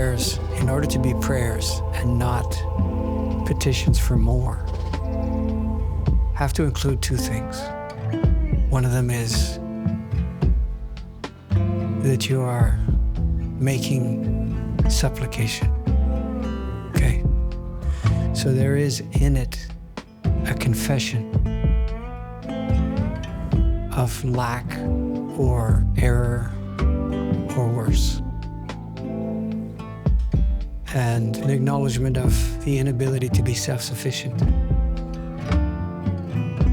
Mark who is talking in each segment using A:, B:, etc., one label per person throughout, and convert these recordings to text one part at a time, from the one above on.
A: prayers, in order to be prayers and not petitions for more, have to include two things. One of them is that you are making supplication. Okay? So there is in it a confession of lack or error or worse, and an acknowledgement of the inability to be self-sufficient.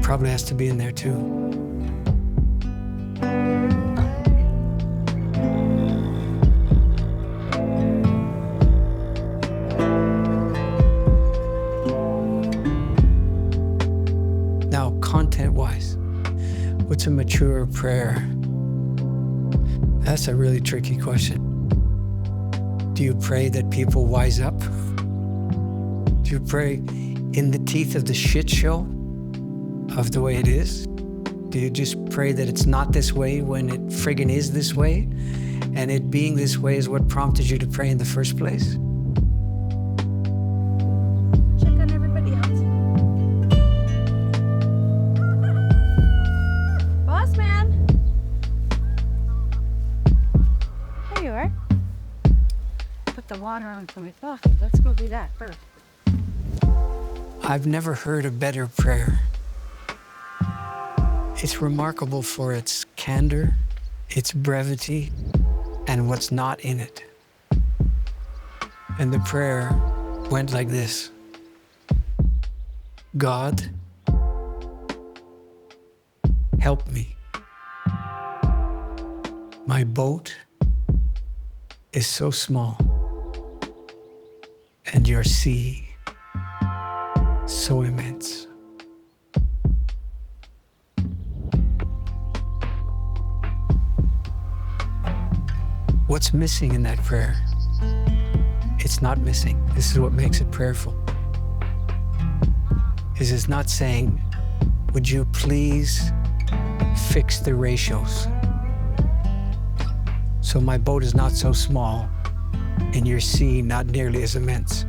A: Probably has to be in there too. Now, content-wise, what's a mature prayer? That's a really tricky question. Do you pray that people wise up? Do you pray in the teeth of the shit show of the way it is? Do you just pray that it's not this way when it friggin' is this way? And it being this way is what prompted you to pray in the first place?
B: Check on everybody else. Boss man! There you are. Put the water on for my coffee. Let's go do that first.
A: I've never heard a better prayer. It's remarkable for its candor, its brevity, and what's not in it. And the prayer went like this. God, help me. My boat is so small, and your sea so immense. What's missing in that prayer? It's not missing. This is what makes it prayerful. It's not saying, would you please fix the ratios so my boat is not so small and your sea not nearly as immense,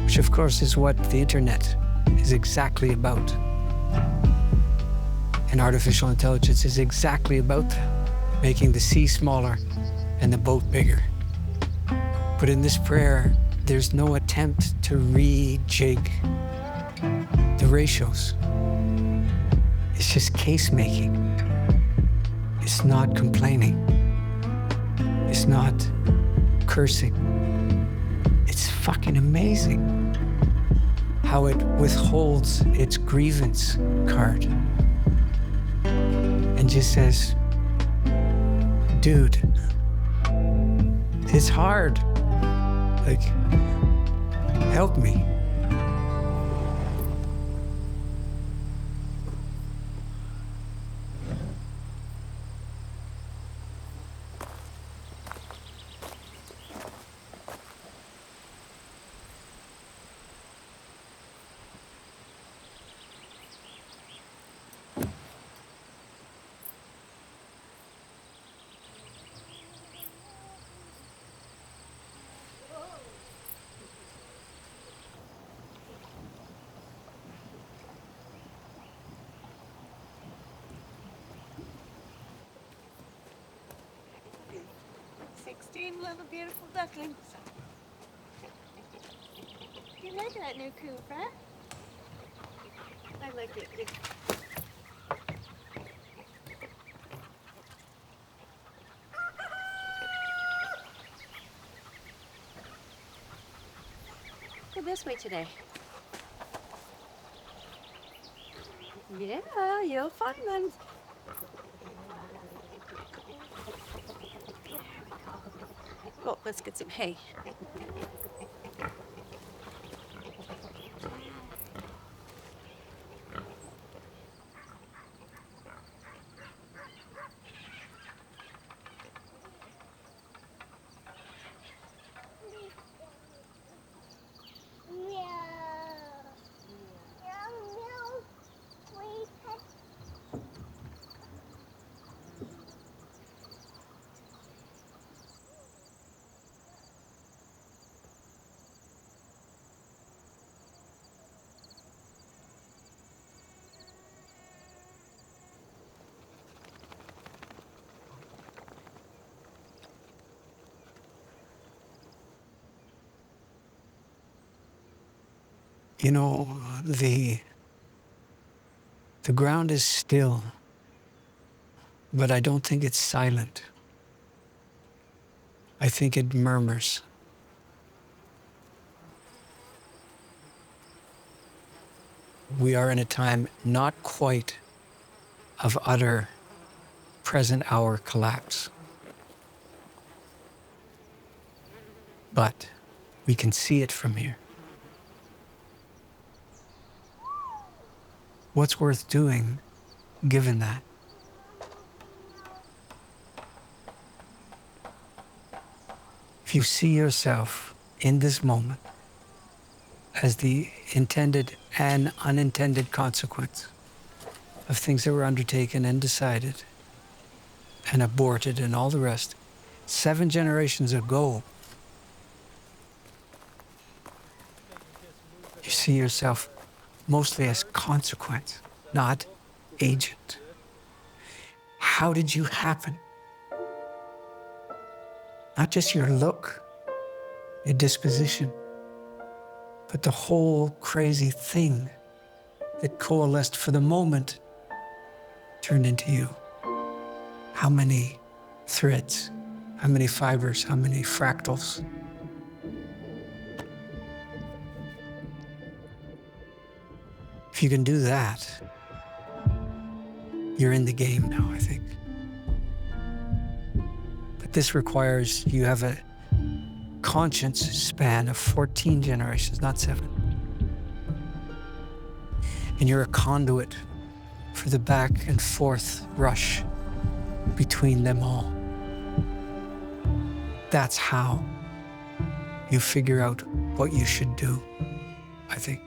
A: which of course is what the internet is exactly about. And artificial intelligence is exactly about that, making the sea smaller and the boat bigger. But in this prayer, there's no attempt to rejig the ratios. It's just case making. It's not complaining. It's not cursing. It's fucking amazing how it withholds its grievance card and just says, dude, it's hard. Like, help me.
B: Little beautiful ducklings. You like that new coop, huh? I like it too. Go this way today. Yeah, you'll find them. Oh, let's get some hay.
A: You know, the ground is still, but I don't think it's silent. I think it murmurs. We are in a time not quite of utter present hour collapse, but we can see it from here. What's worth doing given that? If you see yourself in this moment as the intended and unintended consequence of things that were undertaken and decided and aborted and all the rest 7 generations ago, you see yourself mostly as consequence, not agent. How did you happen? Not just your look, your disposition, but the whole crazy thing that coalesced for the moment turned into you. How many threads, how many fibers, how many fractals? If you can do that, you're in the game now, I think. But this requires you have a conscience span of 14 generations, not 7. And you're a conduit for the back and forth rush between them all. That's how you figure out what you should do, I think.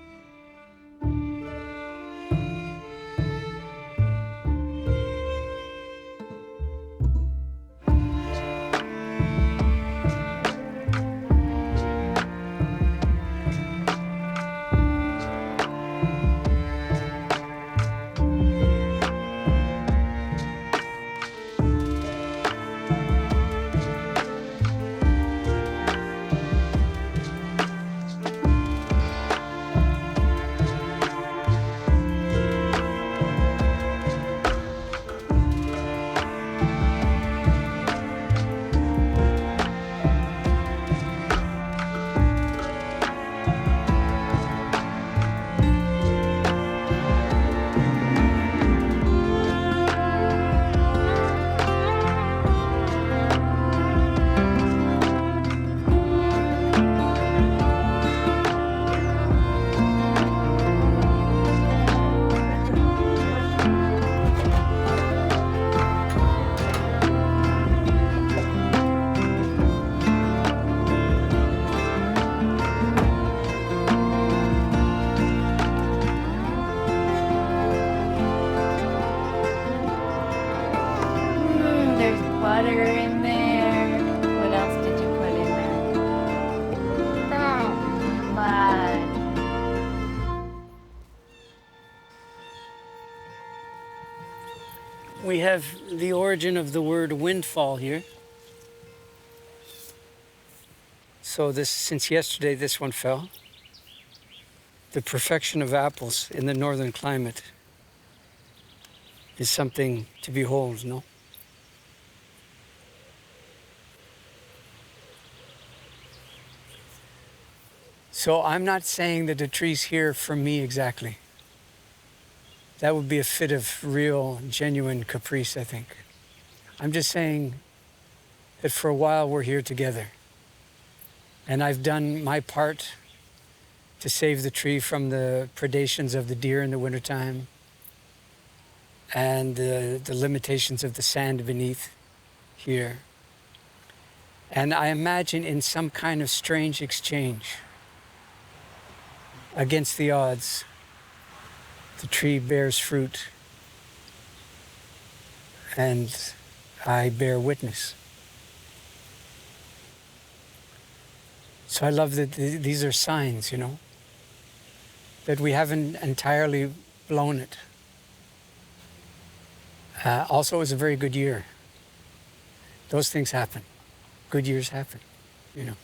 B: There's butter in there. What else did you put in there? Mud.
A: We have the origin of the word windfall here. So since yesterday, this one fell. The perfection of apples in the northern climate is something to behold, no? So I'm not saying that the tree's here for me exactly. That would be a fit of real, genuine caprice, I think. I'm just saying that for a while we're here together. And I've done my part to save the tree from the predations of the deer in the wintertime and the limitations of the sand beneath here. And I imagine in some kind of strange exchange, against the odds, the tree bears fruit and I bear witness. So I love that these are signs, you know, that we haven't entirely blown it. Also, it was a very good year. Those things happen. Good years happen, you know.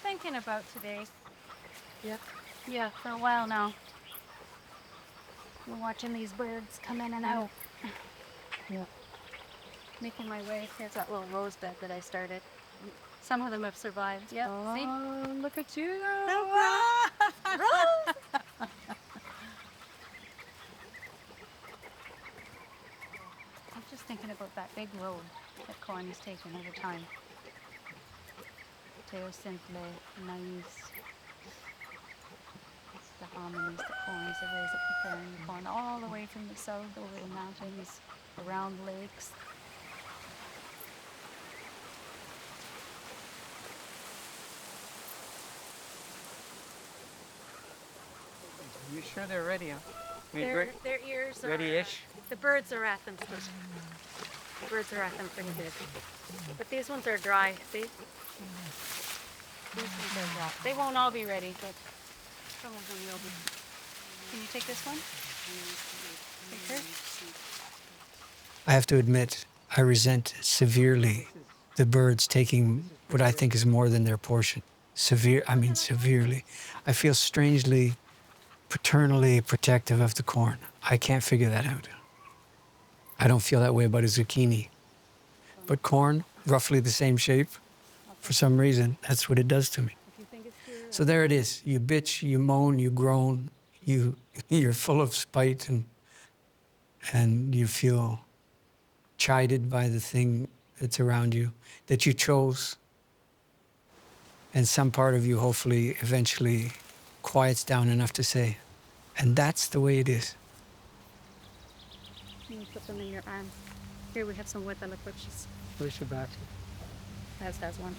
B: thinking about today.
C: Yeah.
B: Yeah, for a while now. We're watching these birds come in and out.
C: Yeah.
B: Making my way. Here's that little rose bed that I started. Some of them have survived. Yep. See?
C: Oh, look at you.
B: I'm just thinking about that big road that corn is taking over time. Terra Simple, nice. The harmonies, the corns, the ways of preparing the corn all the way from the south over the mountains, around lakes.
C: You sure they're ready, huh?
B: Their ears are
C: Ready-ish?
B: The birds are at them. The birds are at them pretty good. But these ones are dry, see? These ones are dry. They won't all be ready, but some of them will be. Can you take this one? Take her?
A: I have to admit, I resent severely the birds taking what I think is more than their portion. Severely. I feel strangely, paternally protective of the corn. I can't figure that out. I don't feel that way about a zucchini. But corn, roughly the same shape, for some reason, that's what it does to me. So there it is. You bitch, you moan, you groan, you're full of spite, and you feel chided by the thing that's around you that you chose. And some part of you hopefully eventually quiets down enough to say, and that's the way it is.
B: You put them in your arm. Here we have some wood that look bushes.
A: Where's your back?
B: Has one.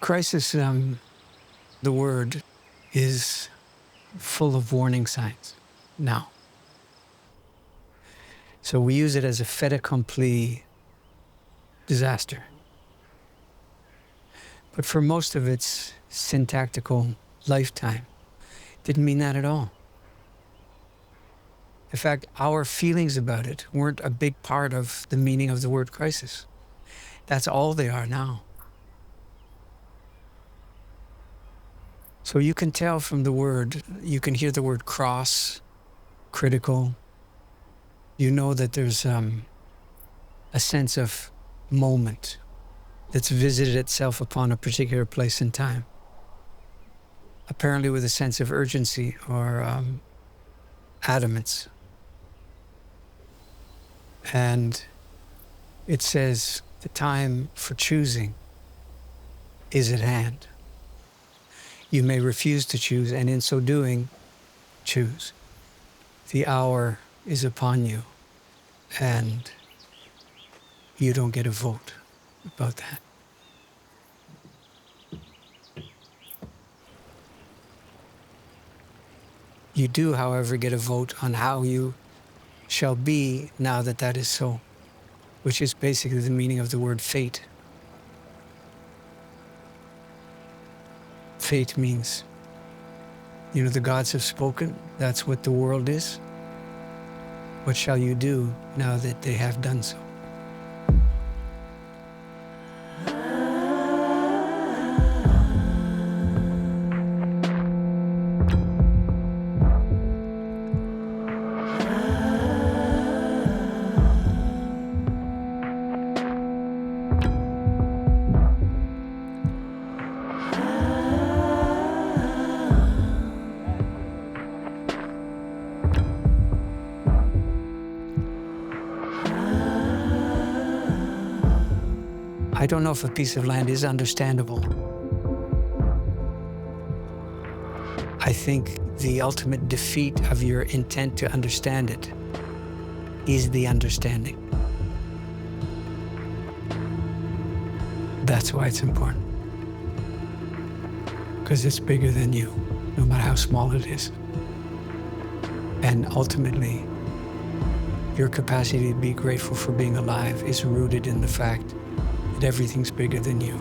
A: Crisis, the word, is full of warning signs now. So we use it as a fait accompli disaster. But for most of its syntactical lifetime, it didn't mean that at all. In fact, our feelings about it weren't a big part of the meaning of the word crisis. That's all they are now. So you can tell from the word, you can hear the word cross, critical. You know that there's a sense of moment that's visited itself upon a particular place and time. Apparently with a sense of urgency or adamance. And it says the time for choosing is at hand. You may refuse to choose, and in so doing, choose. The hour is upon you, and you don't get a vote about that. You do, however, get a vote on how you shall be now that that is so, which is basically the meaning of the word fate. Fate means, the gods have spoken, that's what the world is. What shall you do now that they have done so? I don't know if a piece of land is understandable. I think the ultimate defeat of your intent to understand it is the understanding. That's why it's important. Because it's bigger than you, no matter how small it is. And ultimately, your capacity to be grateful for being alive is rooted in the fact that everything's bigger than you.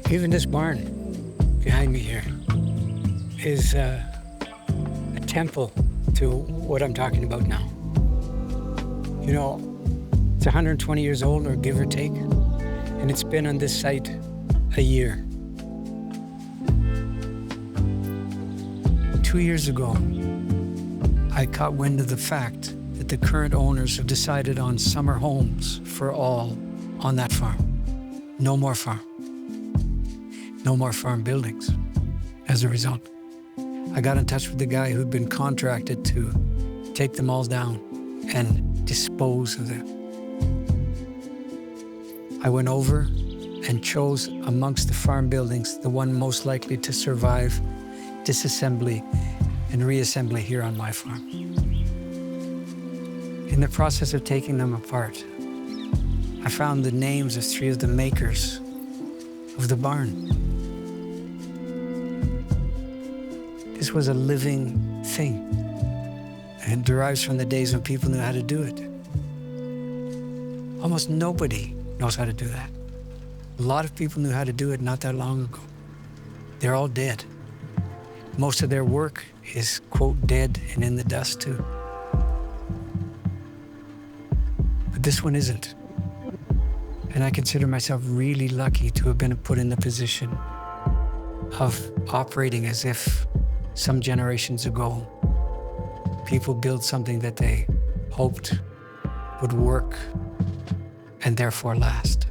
A: Even this barn behind me here is a temple to what I'm talking about now. It's 120 years old, or give or take, and it's been on this site a year. 2 years ago, I caught wind of the fact that the current owners have decided on summer homes for all on that farm. No more farm. No more farm buildings as a result. I got in touch with the guy who'd been contracted to take them all down and dispose of them. I went over and chose amongst the farm buildings the one most likely to survive disassembly and reassembly here on my farm. In the process of taking them apart, I found the names of 3 of the makers of the barn. This was a living thing, and it derives from the days when people knew how to do it. Almost nobody knows how to do that. A lot of people knew how to do it not that long ago. They're all dead. Most of their work is, quote, dead and in the dust too. But this one isn't. And I consider myself really lucky to have been put in the position of operating as if some generations ago, people built something that they hoped would work and therefore last.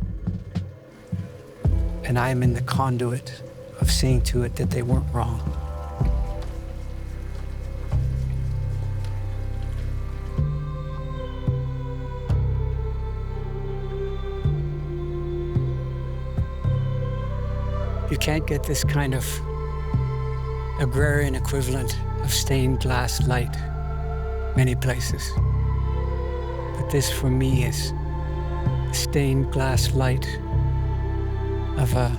A: And I am in the conduit of seeing to it that they weren't wrong. You can't get this kind of agrarian equivalent of stained glass light many places. But this for me is the stained glass light of a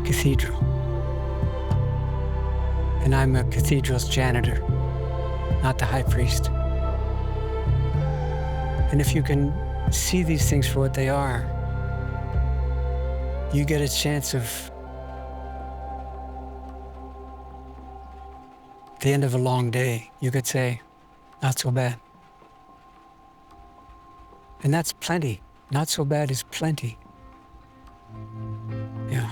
A: cathedral. And I'm a cathedral's janitor, not the high priest. And if you can see these things for what they are, you get a chance of the end of a long day, you could say, not so bad. And that's plenty. Not so bad is plenty. Yeah.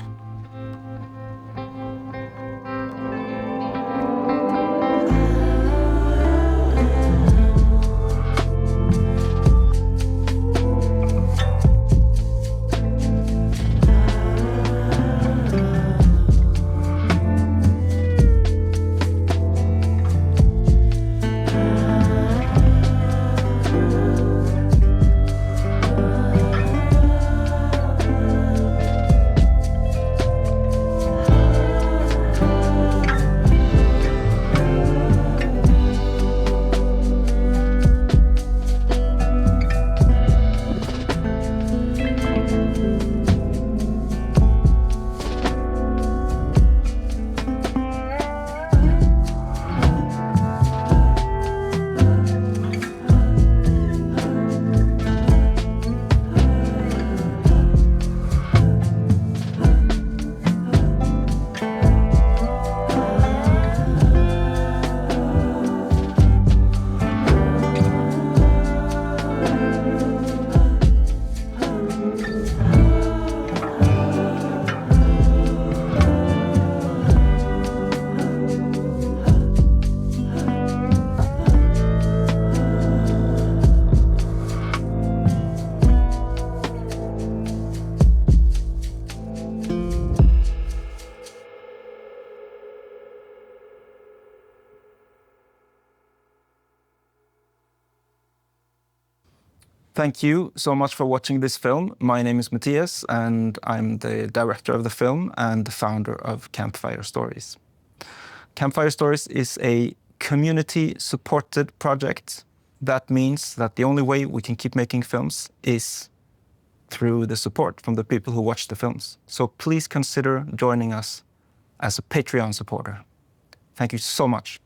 D: Thank you so much for watching this film. My name is Matthias, and I'm the director of the film and the founder of Campfire Stories. Campfire Stories is a community-supported project. That means that the only way we can keep making films is through the support from the people who watch the films. So please consider joining us as a Patreon supporter. Thank you so much.